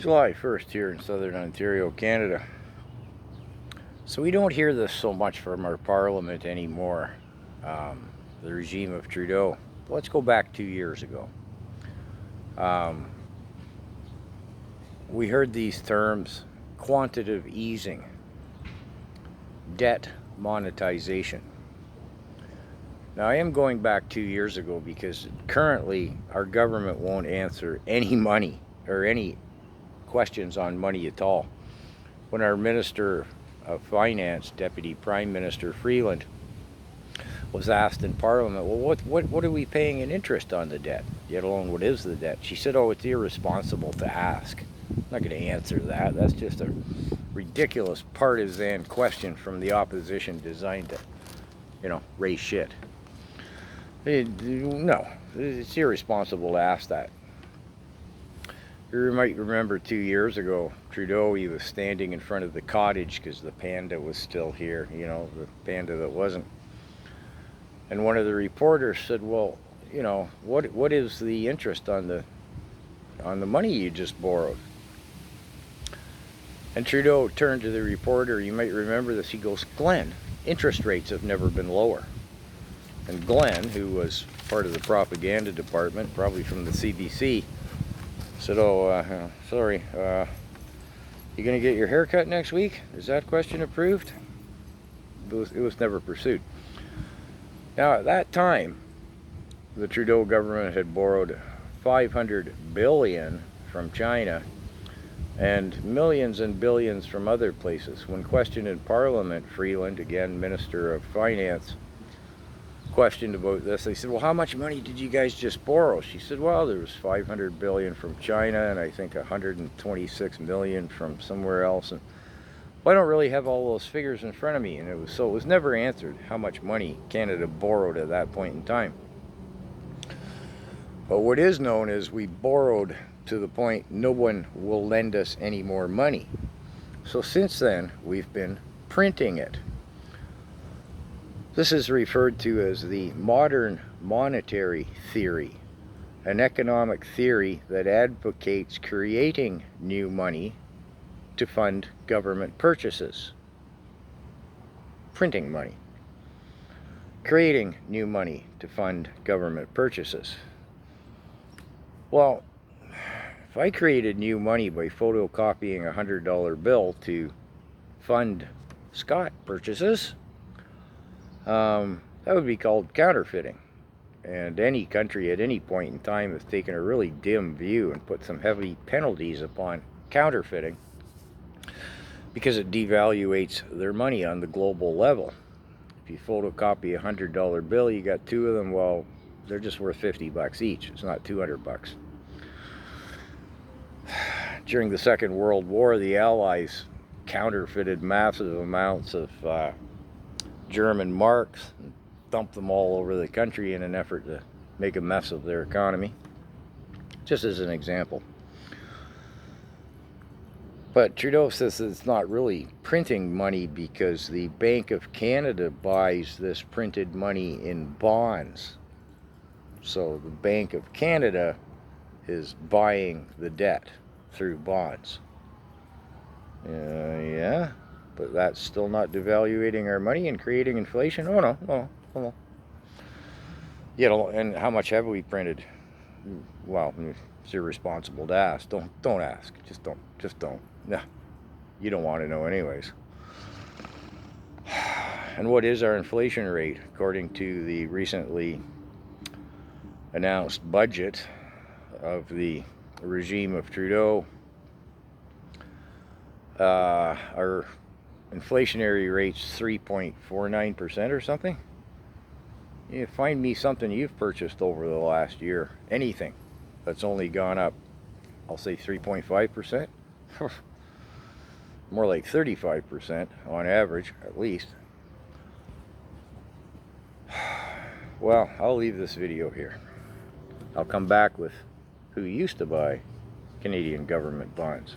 July 1st here in southern Ontario, Canada. So we don't hear this so much from our parliament anymore, the regime of Trudeau. Let's go back 2 years ago. We heard these terms: quantitative easing, debt monetization. Now I am going back 2 years ago because currently our government won't answer any money or any questions on money at all. When our Minister of Finance, Deputy Prime Minister Freeland, was asked in Parliament, well, what are we paying in interest on the debt, let alone what is the debt? She said, oh, it's irresponsible to ask. I'm not going to answer that. That's just a ridiculous partisan question from the opposition designed to, raise shit. No, it's irresponsible to ask that. You might remember 2 years ago, Trudeau, he was standing in front of the cottage because the panda was still here, the panda that wasn't. And one of the reporters said, well, what is the interest on the money you just borrowed? And Trudeau turned to the reporter, you might remember this, he goes, Glenn, interest rates have never been lower. And Glenn, who was part of the propaganda department, probably from the CBC, said, oh, sorry, you gonna get your hair cut next week? Is that question approved? It was never pursued. Now at that time, the Trudeau government had borrowed $500 billion from China and millions and billions from other places. When questioned in Parliament, Freeland, again Minister of Finance, questioned about this. They said, well, how much money did you guys just borrow? She said, well, there was $500 billion from China and I think $126 million from somewhere else. And well, I don't really have all those figures in front of me. And it was never answered how much money Canada borrowed at that point in time. But what is known is we borrowed to the point no one will lend us any more money. So since then, we've been printing it. This is referred to as the modern monetary theory, an economic theory that advocates creating new money to fund government purchases. Printing money. Creating new money to fund government purchases. Well, if I created new money by photocopying a $100 bill to fund Scott purchases, that would be called counterfeiting. And any country at any point in time has taken a really dim view and put some heavy penalties upon counterfeiting because it devaluates their money on the global level. If you photocopy a $100 bill, you got two of them, well, they're just worth 50 bucks each. It's not 200 bucks. During the Second World War, the Allies counterfeited massive amounts of German marks and dumped them all over the country in an effort to make a mess of their economy, just as an example. But Trudeau says it's not really printing money because the Bank of Canada buys this printed money in bonds. So the Bank of Canada is buying the debt through bonds. Yeah. But that's still not devaluating our money and creating inflation. Oh no. And how much have we printed? Well, it's irresponsible to ask. Don't ask. Just don't. No, you don't want to know anyways. And what is our inflation rate according to the recently announced budget of the regime of Trudeau? Our inflationary rate's 3.49% or something. You find me something you've purchased over the last year, anything that's only gone up, I'll say 3.5%. More like 35% on average, at least. Well, I'll leave this video here. I'll come back with who used to buy Canadian government bonds.